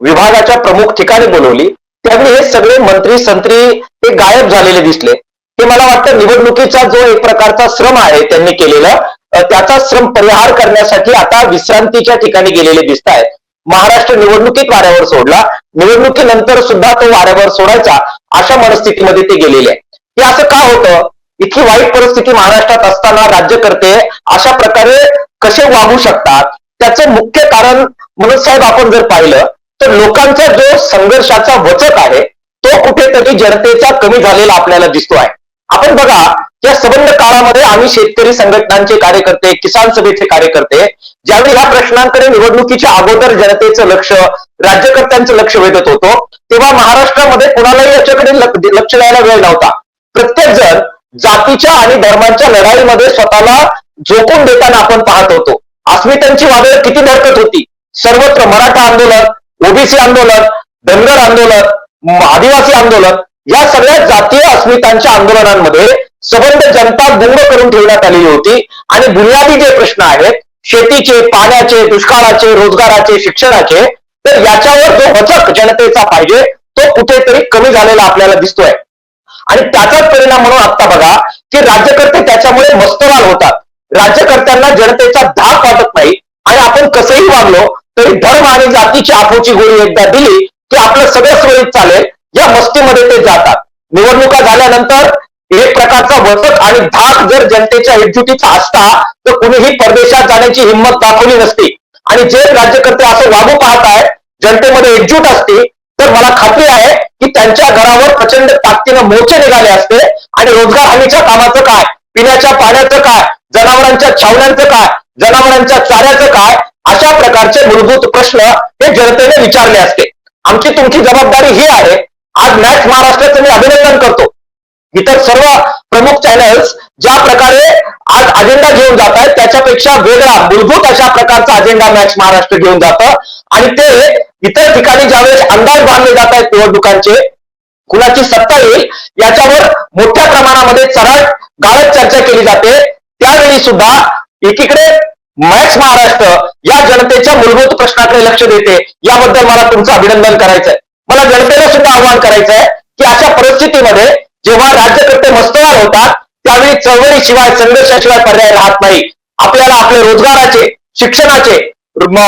विभागाच्या प्रमुख ठिकाणी बोलवली त्यावेळी हे सगळे मंत्री संत्री हे गायब झालेले दिसले. ते मला वाटतं निवडणुकीचा जो एक प्रकारचा श्रम आहे त्यांनी केलेला त्याचा श्रम परिहार करण्यासाठी आता विश्रांतीच्या ठिकाणी गेलेले दिसत आहेत. महाराष्ट्र निवडणुकीत वाऱ्यावर सोडला, निवडणुकीनंतर सुद्धा तो वाऱ्यावर सोडायचा अशा मनस्थितीमध्ये ते गेलेले आहे. हे असं का होतं? इतकी वाईट परिस्थिती महाराष्ट्रात असताना राज्यकर्ते अशा प्रकारे कसे वागू शकतात? त्याचं मुख्य कारण म्हणून साहेब आपण जर पाहिलं तर लोकांचा जो संघर्षाचा वचक आहे तो कुठेतरी जनतेचा कमी झालेला आपल्याला दिसतो आहे. आपण बघा या संबंध काळामध्ये आम्ही शेतकरी संघटनांचे कार्यकर्ते, किसान सभेचे कार्यकर्ते ज्यावेळी ह्या प्रश्नांकडे निवडणुकीच्या अगोदर जनतेचं लक्ष, राज्यकर्त्यांचं लक्ष वेधत होतो तेव्हा महाराष्ट्रामध्ये कुणालाही याच्याकडे लक्ष द्यायला वेळ नव्हता. प्रत्येक जण जातीच्या आणि धर्मांच्या लढाईमध्ये स्वतःला झोकून देताना आपण पाहत होतो. अस्मितांची वादळ किती धडकत होती. सर्वत्र मराठा आंदोलन, ओबीसी आंदोलन, धनगर आंदोलन, आदिवासी आंदोलन या सगळ्या जातीय अस्मितांच्या आंदोलनांमध्ये सबंध जनता गुंग करून ठेवण्यात आलेली होती. आणि बुनियादी जे प्रश्न आहेत शेतीचे, पाण्याचे, दुष्काळाचे, रोजगाराचे, शिक्षणाचे तर याच्यावर जो वचक जनतेचा पाहिजे तो कुठेतरी कमी झालेला आपल्याला दिसतोय. आणि त्याचाच परिणाम म्हणून आता बघा की राज्यकर्ते त्याच्यामुळे मस्तवाल होतात. राज्यकर्त्यांना जनतेचा धाक वाटत नाही आणि आपण कसंही वागलो तरी धर्म आणि जातीची आपोची गोळी एकदा दिली की आपलं सगळं सुरळीत चालेल या मस्तीमध्ये ते जातात. निवडणुका झाल्यानंतर एक प्रकारचा वचक आणि धाक जर जनतेच्या एकजुटीचा असता तर कुणीही परदेशात जाण्याची हिंमत दाखवली नसती. आणि जे राज्यकर्ते असं वागू पाहतायत जनतेमध्ये एकजूट असती तर मला खात्री आहे की त्यांच्या घरावर प्रचंड ताकदीनं मोर्चे निघाले असते. आणि रोजगार हमीच्या कामाचं काय, पिण्याच्या पाण्याचं काय, जनावरांच्या छावण्यांचं काय, जनावरांच्या चाऱ्याचं काय अशा प्रकारचे मूलभूत प्रश्न हे जनतेने विचारले असते. आमची तुमची जबाबदारी ही आहे. आज मॅक्स महाराष्ट्राचं मी अभिनंदन करतो. इतर सर्व प्रमुख चॅनल्स ज्या प्रकारे आज अजेंडा घेऊन जात आहेत त्याच्यापेक्षा वेगळा मूलभूत अशा प्रकारचा अजेंडा मॅक्स महाराष्ट्र घेऊन जातं. आणि ते इतर ठिकाणी ज्यावेळेस अंदाज बांधले जात आहेत निवडणुकांचे, कुणाची सत्ता येईल याच्यावर मोठ्या प्रमाणामध्ये चराट गाळत चर्चा केली जाते. त्यावेळी सुद्धा एकीकडे मॅक्स महाराष्ट्र या जनतेच्या मूलभूत प्रश्नाकडे लक्ष देते. याबद्दल मला तुमचं अभिनंदन करायचंय. मला जनतेला सुद्धा आवाहन करायचंय की अशा परिस्थितीमध्ये जेव्हा राज्यकर्ते मस्तवाल होतात त्यावेळी चळवळीशिवाय, संघर्षाशिवाय पर्याय राहत नाही. आपल्याला आपल्या रोजगाराचे, शिक्षणाचे,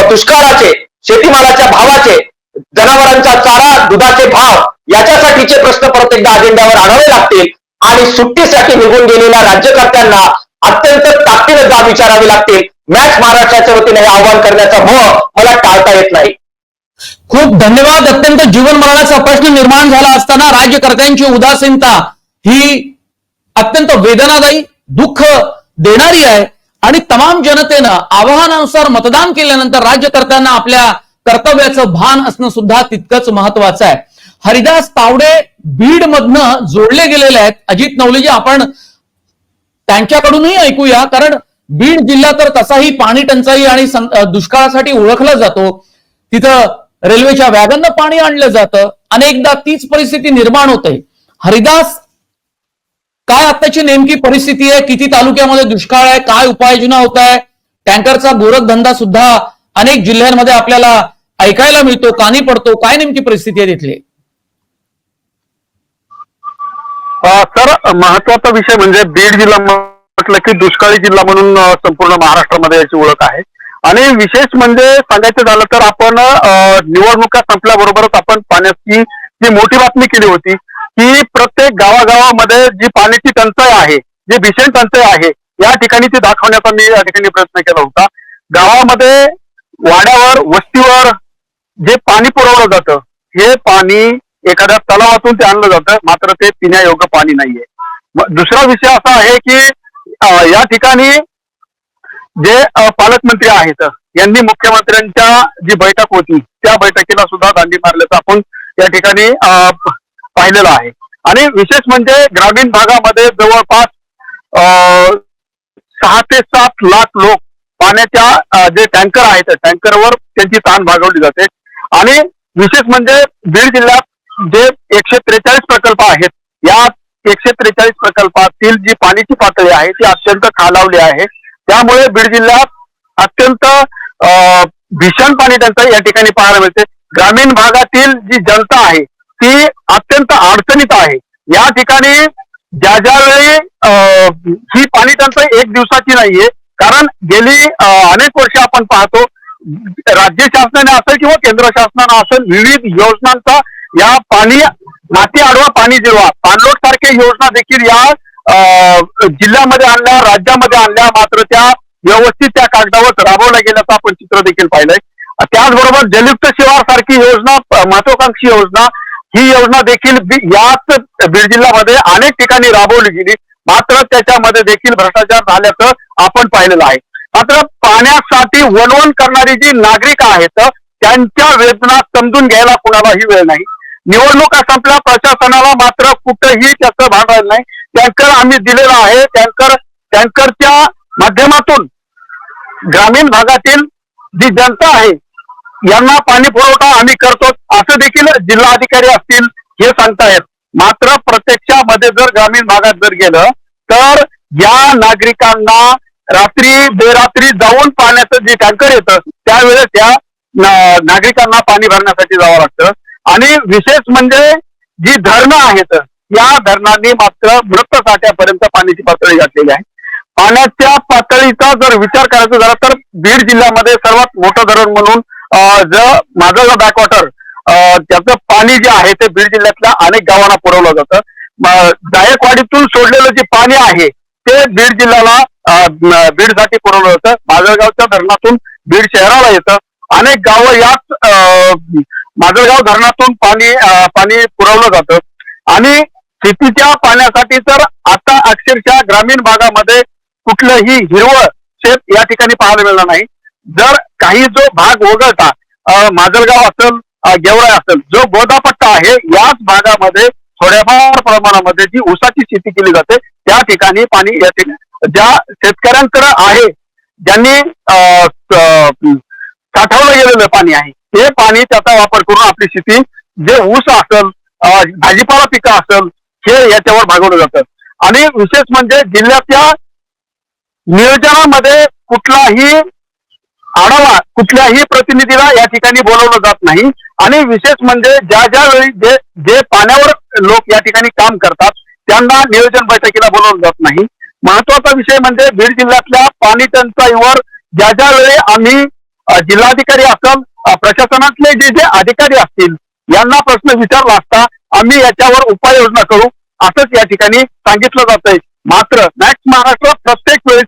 दुष्काळाचे, शेतीमालाच्या भावाचे, जनावरांचा चारा, दुधाचे भाव याच्यासाठीचे प्रश्न परत एकदा अजेंड्यावर आणावे लागतील आणि सुट्टीसाठी निघून गेलेल्या राज्यकर्त्यांना अत्यंत ताकदीने जाब विचारावे लागतील. मॅच महाराष्ट्राच्या वतीने हे आवाहन करण्याचा मला टाळता येत नाही. खूप धन्यवाद. अत्यंत जीवन मरणाचा प्रश्न निर्माण झाला असताना राज्यकर्त्यांची उदासीनता ही अत्यंत वेदनादायी, दुःख देणारी आहे आणि तमाम जनतेनं आवाहनानुसार मतदान केल्यानंतर राज्यकर्त्यांना आपल्या कर्तव्याचं भान असणं सुद्धा तितकंच महत्वाचं आहे. हरिदास तावडे बीड मधनं जोडले गेलेले आहेत. अजित नवलेजी, आपण त्यांच्याकडूनही ऐकूया, कारण बीड जिल्हा तर तसाही पाणी टंचाई आणि दुष्काळासाठी ओळखला जातो. तिथं रेल्वेच्या वॅगननं पाणी आणलं जातं. अनेकदा तीच परिस्थिती निर्माण होते. हरिदास, काय आताची नेमकी परिस्थिती आहे? किती तालुक्यामध्ये दुष्काळ आहे? काय उपाययोजना होत आहे? टँकरचा गोरखधंदा सुद्धा अनेक जिल्ह्यांमध्ये आपल्याला ऐकायला मिळतो, कानी पडतो. काय नेमकी परिस्थिती आहे तिथली? सर, महत्वाचा विषय म्हणजे बीड जिल्हा म्हटलं की दुष्काळी जिल्हा म्हणून संपूर्ण महाराष्ट्रामध्ये याची ओळख आहे. आणि विशेष म्हणजे सांगायचं झालं तर आपण निवडणुका संपल्याबरोबरच आपण पाण्याची जी मोठी बातमी केली होती की प्रत्येक गावागावामध्ये जी पाण्याची टंचाई आहे, जी भीषण टंचाई आहे, या ठिकाणी ती दाखवण्याचा मी या ठिकाणी प्रयत्न केला होता. गावामध्ये वाड्यावर, वस्तीवर जे पाणी पुरवलं जातं, हे पाणी एखाद्या तलावातून ते आणलं जातं, मात्र ते पिण्यायोग्य पाणी नाहीये. दुसरा विषय असा आहे की या ठिकाणी जे पालकमंत्री आहेत यांनी मुख्यमंत्र्यांच्या जी बैठक होती त्या बैठकीला सुद्धा दांडी मारल्याचं आपण या ठिकाणी पाहिलेलं आहे. आणि विशेष म्हणजे ग्रामीण भागामध्ये जवळपास 6 ते 7 लाख लोक पाण्याच्या जे टँकर आहेत टँकरवर त्यांची ताण भागवली जाते. आणि विशेष म्हणजे बीड जिल्ह्यात जे 143 प्रकल्प आहेत, या 143 प्रकल्पातील जी पाण्याची पातळी आहे ती अत्यंत खालावली आहे. त्यामुळे बीड जिल्ह्यात अत्यंत भीषण पाणी टंचाई या ठिकाणी पाहायला मिळते. ग्रामीण भागातील जी जनता आहे ती अत्यंत अडचणीत आहे. या ठिकाणी ज्यावेळी ही पाणी टंचाई एक दिवसाची नाहीये, कारण गेली अनेक वर्ष आपण पाहतो राज्य शासनाने असेल किंवा केंद्र शासनाने असेल विविध योजनांचा या पाणी माती अडवा पाणी जिरवा पाणलोट सारख्या योजना देखील या जिल्ह्यामध्ये आणल्या, राज्यामध्ये आणल्या, मात्र त्या व्यवस्थित त्या कागदावर राबवल्या गेल्याचं आपण चित्र देखील पाहिलंय. त्याचबरोबर जलयुक्त शिवार सारखी योजना, महत्वाकांक्षी योजना, ही योजना देखील याच बीड जिल्ह्यामध्ये अनेक ठिकाणी राबवली गेली, मात्र त्याच्यामध्ये देखील भ्रष्टाचार झाल्याचं आपण पाहिलेलं आहे. मात्र पाण्यासाठी वणवण करणारी जी नागरिक आहेत त्यांच्या वेदना समजून घ्यायला कुणालाही वेळ नाही. निवडणुका संपल्या, प्रशासनाला मात्र कुठेही त्याचं भान राहिलं नाही. टँकर आम्ही दिलेला आहे, टँकरच्या माध्यमातून ग्रामीण भागातील जी जनता आहे यांना पाणी पुरवठा आम्ही करतो असं देखील जिल्हाधिकारी असतील हे सांगतायत. मात्र प्रत्यक्षामध्ये जर ग्रामीण भागात जर गेलं तर या नागरिकांना रात्री बेरात्री जाऊन पाण्याचं जे टँकर येतं त्यावेळेस त्या नागरिकांना पाणी भरण्यासाठी जावं लागतं. आणि विशेष म्हणजे जी धरणं आहेत या धरणांनी मात्र मृत साठ्यापर्यंत पाण्याची पातळी गाठलेली आहे. पाण्याच्या पातळीचा जर विचार करायचा झाला तर बीड जिल्ह्यामध्ये सर्वात मोठं धरण म्हणून माझा बॅकवॉटर त्याचं पाणी जे आहे ते बीड जिल्ह्यातल्या अनेक गावांना पुरवलं जातं. जायकवाडीतून सोडलेलं जे पाणी आहे ते बीड जिल्ह्याला बीडसाठी पुरवलं जातं. माजलगावच्या धरणातून बीड शहराला येतं. अनेक गावं याच माजलगाव धरणातून पाणी पुरवलं जातं. आणि शेतीच्या पाण्यासाठी तर आता अक्षरशः ग्रामीण भागामध्ये कुठलंही हिरवळ शेत या ठिकाणी पाहायला मिळणार नाही. जर काही जो भाग वगळता माजलगाव असेल, गेवराई असेल, जो गोदापट्टा आहे याच भागामध्ये थोड्याफार प्रमाणामध्ये जी ऊसाची शेती केली जाते त्या ठिकाणी पाणी या ठिकाणी ज्या शेतकऱ्यांकडे आहे, ज्यांनी साठवलं गेलेलं पाणी आहे ते पाणी त्याचा वापर करून आपली शेती, जे ऊस असेल, भाजीपाला पिकं असेल, हे याच्यावर भागवलं जातं. आणि विशेष म्हणजे जिल्ह्याच्या नियोजनामध्ये कुठलाही आढावा कुठल्याही प्रतिनिधीला या ठिकाणी बोलवलं जात नाही. आणि विशेष म्हणजे ज्या वेळी जे पाण्यावर लोक या ठिकाणी काम करतात त्यांना नियोजन बैठकीला बोलवलं जात नाही. महत्वाचा विषय म्हणजे बीड जिल्ह्यातल्या पाणी टंचाईवर ज्या ज्या वेळी आम्ही जिल्हाधिकारी असेल प्रशासनातले जे जे अधिकारी असतील यांना प्रश्न विचारला असता आम्ही याच्यावर उपाययोजना करू असंच या ठिकाणी सांगितलं जातंय. मात्र मॅक्स महाराष्ट्र प्रत्येक वेळेस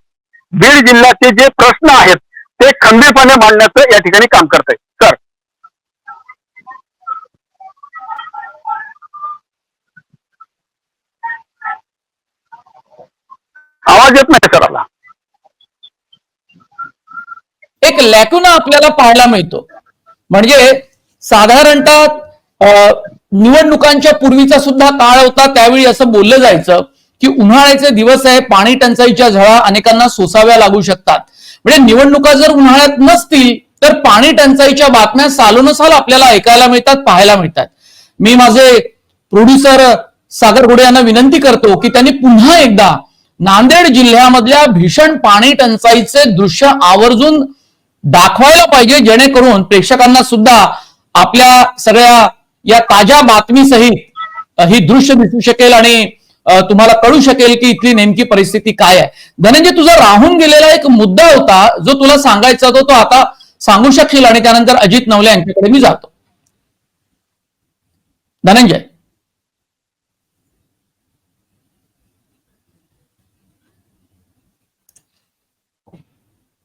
बीड जिल्ह्याचे जे प्रश्न आहेत ते खंबीरपणे मांडण्याचं या ठिकाणी काम करत आहे. सर, आवाज येत नाही सर आला. एक लॅकुना आपल्याला पाहायला मिळतो. म्हणजे साधारणतः निवडणुकांच्या पूर्वीचा सुद्धा काळ होता, त्यावेळी असं बोललं जायचं की उन्हाळ्याचे दिवस आहे, पाणी टंचाईच्या झळा अनेकांना सोसाव्या लागू शकतात. म्हणजे निवडणुका जर उन्हाळ्यात नसतील तर पाणी टंचाईच्या बातम्या सालोनसाल आपल्याला ऐकायला मिळतात, पाहायला मिळतात. मी माझे प्रोड्युसर सागर घोडे यांना विनंती करतो की त्यांनी पुन्हा एकदा नांदेड जिल्ह्यामधल्या भीषण पाणी टंचाईचे दृश्य आवर्जून दाखवायला पाहिजे, जेणेकरून प्रेक्षकांना सुद्धा आपल्या सगळ्या या ताज्या बातमीसहित ही दृश्य दिसू शकेल आणि तुम्हाला कळू शकेल की इथली नेमकी परिस्थिती काय आहे. धनंजय, तुझा राहून गेलेला एक मुद्दा होता जो तुला सांगायचा होता, तो आता सांगू शकशील आणि त्यानंतर अजित नवले यांच्याकडे मी जातो. धनंजय.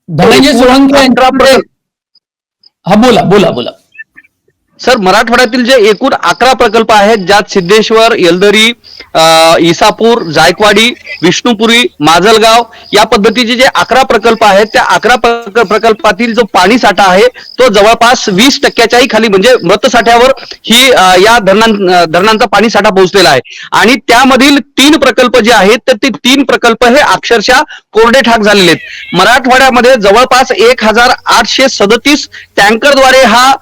धनंजय सोळंके यांच्याकडे. हा, बोला बोला बोला. सर, मराठवाड्यातील जे एकूण 11 प्रकल्प आहेत, ज्यात सिद्धेश्वर, येलदरी, इसापूर, जायकवाडी, विष्णुपुरी, माजलगाव या पद्धतीचे जे 11 प्रकल्प आहेत, त्या 11 प्रकल्पातील जो पाणी साठा आहे तो जवळपास 20%च्याही खाली, म्हणजे मृत साठ्यावर ही या धरणांचा पाणी साठा पोहोचलेला आहे. आणि त्यामधील 3 प्रकल्प जे आहेत तर ते 3 प्रकल्प हे अक्षरशः कोरडे ठाक झालेले आहेत. मराठवाड्यामध्ये जवळपास 1837 टँकरद्वारे हा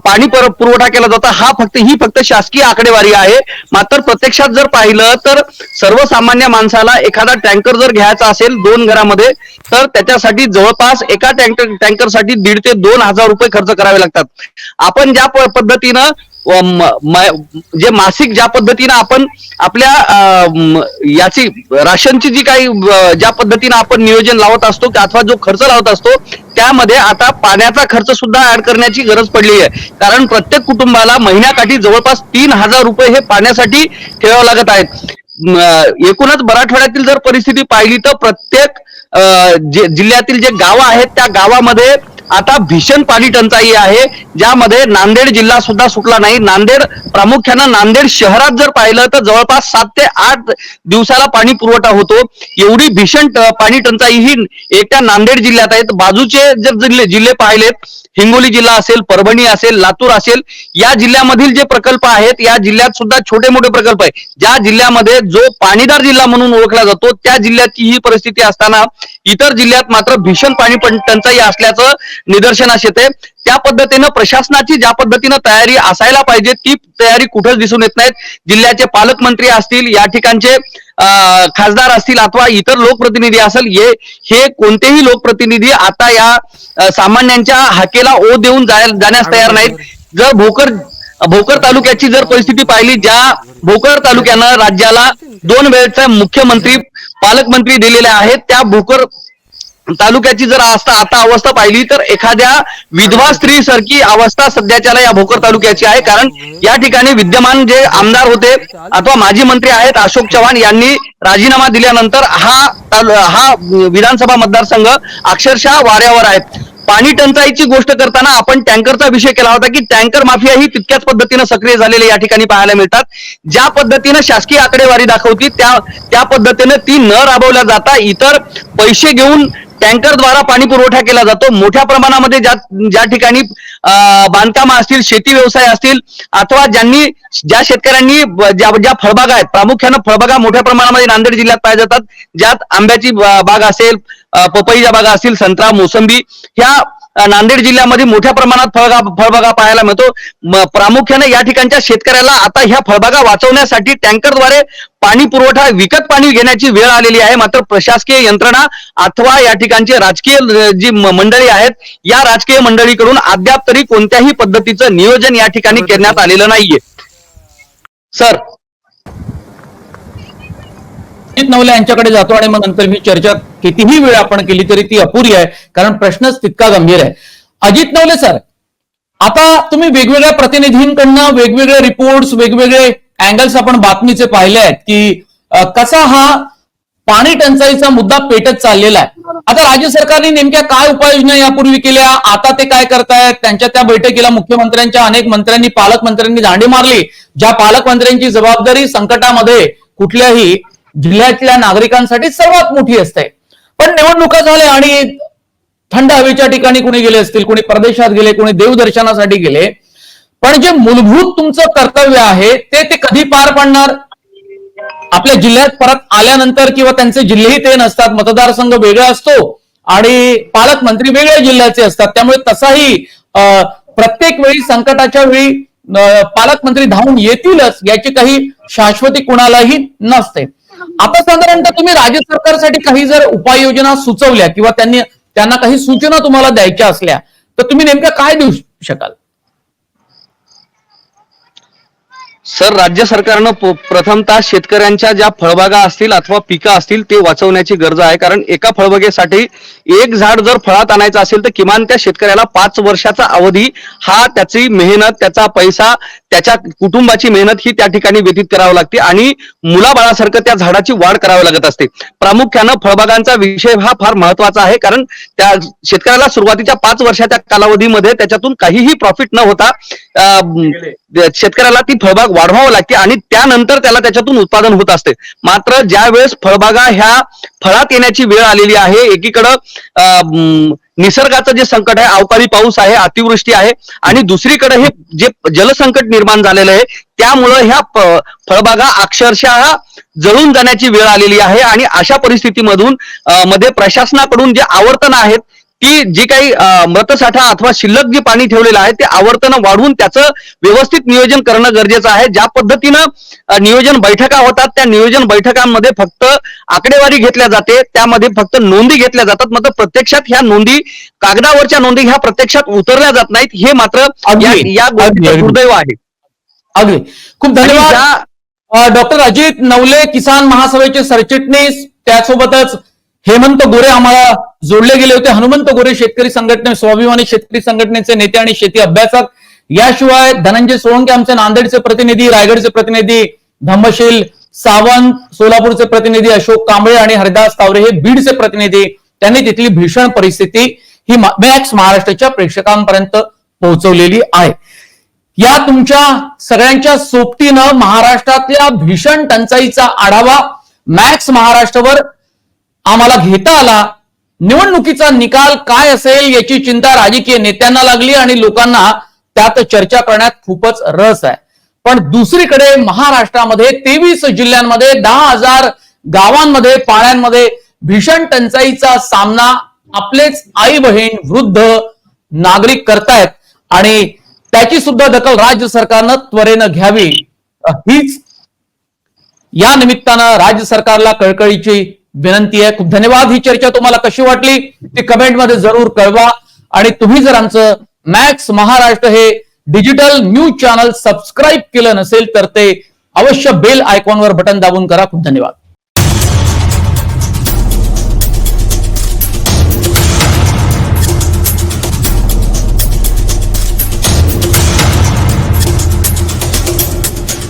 पाणी पुरवठा केला जातो. ही फक्त शासकीय आकडेवारी आहे. मात्र प्रत्यक्षात जर पाहिलं तर सर्वसामान्य माणसाला एखादा टँकर जर घ्यायचा असेल 2 घरामध्ये तर त्याच्यासाठी जवळपास एका टँकरसाठी 1,500 ते 2,000 रुपये खर्च करावे लागतात. आपण ज्या पद्धतीनं जे मासिक ज्या पद्धतीनं आपण आपल्या याची राशनची जी काही ज्या पद्धतीनं आपण नियोजन लावत असतो अथवा जो खर्च लावत असतो त्यामध्ये आता पाण्याचा खर्च सुद्धा ऍड करण्याची गरज पडली आहे. कारण प्रत्येक कुटुंबाला महिन्याकाठी जवळपास 3,000 रुपये हे पाण्यासाठी ठेवावं लागत आहेत. एकूणच मराठवाड्यातील जर परिस्थिती पाहिली तर प्रत्येक जिल्ह्यातील जे गावं आहेत त्या गावामध्ये आता भीषण पाणी टंचाई आहे, ज्यामध्ये नांदेड जिल्हा सुद्धा सुटला नाही. नांदेड प्रामुख्यानं नांदेड शहरात जर पाहिलं तर जवळपास 7 ते 8 दिवसाला पाणी पुरवठा होतो. एवढी भीषण पाणी टंचाई ही एकट्या नांदेड जिल्ह्यात आहेत. बाजूचे जर जिल्हे पाहिलेत, हिंगोली जिल्हा असेल, परभणी असेल, लातूर असेल, या जिल्ह्यामधील जे प्रकल्प आहेत या जिल्ह्यात सुद्धा छोटे मोठे प्रकल्प आहेत. ज्या जिल्ह्यामध्ये जो पाणीदार जिल्हा म्हणून ओळखला जातो त्या जिल्ह्याची ही परिस्थिती असताना इतर जिल्ह्यात मात्र भीषण पाणी टंचाई असल्याचं निदर्शनास येते. त्या पद्धतीनं प्रशासनाची ज्या पद्धतीनं तयारी असायला पाहिजे ती तयारी कुठंच दिसून येत नाहीत. जिल्ह्याचे पालकमंत्री असतील, या ठिकाणचे खासदार असतील अथवा इतर लोकप्रतिनिधी असेल, हे कोणतेही लोकप्रतिनिधी आता या सामान्यांच्या हाकेला ओ देऊन जाण्यास तयार नाहीत. जर भोकर तालुक्याची जर परिस्थिती पाहिली, ज्या भोकर तालुक्यानं राज्याला 2 वेळेचा मुख्यमंत्री पालकमंत्री दिलेले आहेत, त्या भोकर तालुक्याची जर आता अवस्था पाहिली तर एखाद्या विधवा स्त्री सारखी अवस्था सध्याच्याला या भोकर तालुक्याची आहे. कारण या ठिकाणी विद्यमान जे आमदार होते अथवा माजी मंत्री आहेत अशोक चव्हाण यांनी राजीनामा दिल्यानंतर हा विधानसभा मतदारसंघ अक्षरशः वाऱ्यावर आहे. पाणी टंचाईची गोष्ट करताना आपण टँकरचा विषय केला होता की टँकर माफिया ही तितक्याच पद्धतीनं सक्रिय झालेले या ठिकाणी पाहायला मिळतात. ज्या पद्धतीनं शासकीय आकडेवारी दाखवती त्या पद्धतीनं ती न राबवल्या जाता इतर पैसे घेऊन टँकरद्वारा पाणी पुरवठा केला जातो. मोठ्या प्रमाणामध्ये ज्या ठिकाणी बांधकाम असतील, शेती व्यवसाय असतील अथवा ज्या शेतकऱ्यांनी ज्या फळबागा आहेत, प्रामुख्यानं फळबागा मोठ्या प्रमाणामध्ये नांदेड जिल्ह्यात पाहिल्या जातात, ज्यात आंब्याची बाग असेल, पपईच्या बागा असतील, संत्रा, मोसंबी, ह्या नांदेड जिल्ह्यामध्ये मोठ्या प्रमाणात फळबागा पाहायला मिळतो. प्रामुख्याने या ठिकाणच्या शेतकऱ्याला आता ह्या फळबागा वाचवण्यासाठी टँकरद्वारे पाणी पुरवठा विकत पाणी घेण्याची वेळ आलेली आहे. मात्र प्रशासकीय यंत्रणा अथवा या ठिकाणचे राजकीय जी मंडळी आहेत, या राजकीय मंडळीकडून अद्याप तरी कोणत्याही पद्धतीचं नियोजन या ठिकाणी करण्यात आलेलं नाहीये. सर, अजित नवले यांच्याकडे जातो आणि मग नंतर ही चर्चा कितीही वेळ आपण केली तरी ती अपुरी आहे, कारण प्रश्नच तितका गंभीर आहे. अजित नवले सर, आता तुम्ही वेगवेगळ्या प्रतिनिधींकडनं वेगवेगळे रिपोर्ट्स, वेगवेगळे अँगल्स आपण बातमीचे पाहिले आहेत की कसा हा पाणी टंचाईचा मुद्दा पेटत चाललेला आहे. आता राज्य सरकारने नेमक्या काय उपाययोजना यापूर्वी केल्या, आता ते काय करतायत? त्यांच्या त्या बैठकीला मुख्यमंत्र्यांच्या अनेक मंत्र्यांनी, पालकमंत्र्यांनी दांडी मारली, ज्या पालकमंत्र्यांची जबाबदारी संकटामध्ये कुठल्याही जिल्ह्यातल्या नागरिकांसाठी सर्वात मोठी असते. पण निवडणुका झाल्या आणि थंड हवेच्या ठिकाणी कुणी गेले असतील, कुणी परदेशात गेले, कुणी देवदर्शनासाठी गेले, पण जे मूलभूत तुमचं कर्तव्य आहे ते कधी पार पाडणार? आपल्या जिल्ह्यात परत आल्यानंतर किंवा त्यांचे जिल्हेही ते नसतात, मतदारसंघ वेगळा असतो आणि पालकमंत्री वेगळ्या जिल्ह्याचे असतात, त्यामुळे तसाही प्रत्येक वेळी संकटाच्या वेळी पालकमंत्री धावून येतीलच याची काही शाश्वती कुणालाही नसते. आता साधारणतः तुम्ही राज्य सरकारसाठी काही जर उपाययोजना सुचवल्या किंवा त्यांना काही सूचना तुम्हाला द्यायच्या असल्या तर तुम्ही नेमक्या काय देऊ शकाल? सर, राज्य सरकारनं प्रथमतः शेतकऱ्यांच्या ज्या फळबागा असतील अथवा पिकं असतील ते वाचवण्याची गरज आहे. कारण एका फळबागेसाठी एक झाड जर फळात आणायचं असेल तर किमान त्या शेतकऱ्याला 5 वर्षाचा अवधी, हा त्याची मेहनत, त्याचा पैसा, त्याच्या कुटुंबाची मेहनत ही त्या ठिकाणी व्यतीत करावी लागते आणि मुलाबाळासारखं त्या झाडाची वाढ करावी लागत असते. प्रामुख्यानं फळबागांचा विषय हा फार महत्वाचा आहे, कारण त्या शेतकऱ्याला सुरुवातीच्या 5 वर्षाच्या कालावधीमध्ये त्याच्यातून काहीही प्रॉफिट न होता शेतकऱ्याला ती फळबाग वाढवावं लागते आणि त्यानंतर त्याला त्याच्यातून उत्पादन होत असते. मात्र ज्या वेळेस फळबागा ह्या फळात येण्याची वेळ आलेली आहे, एकीकडं निसर्गाचं जे संकट आहे, अवकाळी पाऊस आहे, अतिवृष्टी आहे आणि दुसरीकडे हे जे जलसंकट निर्माण झालेलं आहे, त्यामुळं ह्या फळबागा अक्षरशः जळून जाण्याची वेळ आलेली आहे. आणि अशा परिस्थितीमधून मध्ये प्रशासनाकडून जे आवर्तन आहेत, ती जी काही मृतसाठा अथवा शिल्लक जे पाणी ठेवलेलं आहे ते आवर्तनं वाढवून त्याचं व्यवस्थित नियोजन करणं गरजेचं आहे. ज्या पद्धतीनं नियोजन बैठका होतात, त्या नियोजन बैठकांमध्ये फक्त आकडेवारी घेतल्या जाते, त्यामध्ये फक्त नोंदी घेतल्या जातात, मात्र प्रत्यक्षात ह्या नोंदी, कागदावरच्या नोंदी ह्या प्रत्यक्षात उतरल्या जात नाहीत. हे मात्र या गोष्टीचं दुर्दैव आहे. अगदी खूप धन्यवाद डॉक्टर अजित नवले, किसान महासभेचे सरचिटणीस, त्यासोबतच हेमंत गोरे आम्हाला जोडले गेले होते, हनुमंत गोरे शेतकरी संघटने, स्वाभिमानी शेतकरी संघटनेचे नेते आणि शेती अभ्यासक, याशिवाय धनंजय सोळंके आमचे नांदेडचे प्रतिनिधी, रायगडचे प्रतिनिधी धम्मशील सावंत, सोलापूरचे प्रतिनिधी अशोक कांबळे आणि हरिदास तावरे हे बीडचे प्रतिनिधी, त्यांनी तिथली भीषण परिस्थिती ही मॅक्स महाराष्ट्राच्या प्रेक्षकांपर्यंत पोहोचवलेली आहे. या तुमच्या सगळ्यांच्या सोबतीनं महाराष्ट्रातल्या भीषण टंचाईचा आढावा मॅक्स महाराष्ट्रावर आम्हाला घेता आला. निवडणुकीचा निकाल काय असेल याची चिंता राजकीय नेत्यांना लागली आणि लोकांना त्यात चर्चा करण्यात खूपच रस आहे. पण दुसरीकडे महाराष्ट्रामध्ये 23 जिल्ह्यांमध्ये 10,000 गावांमध्ये पाण्यांमध्ये भीषण टंचाईचा सामना आपलेच आई बहीण, वृद्ध नागरिक करतायत आणि त्याची सुद्धा दखल राज्य सरकारनं त्वरेनं घ्यावी, हीच या निमित्तानं राज्य सरकारला कळकळीची विनंती आहे. खूप धन्यवाद. ही चर्चा तुम्हाला कशी वाटली ती कमेंटमध्ये जरूर कळवा आणि तुम्ही जर आमचं मॅक्स महाराष्ट्र हे डिजिटल न्यूज चॅनल सबस्क्राईब केलं नसेल तर ते अवश्य बेल आयकॉनवर बटन दाबून करा. खूप धन्यवाद.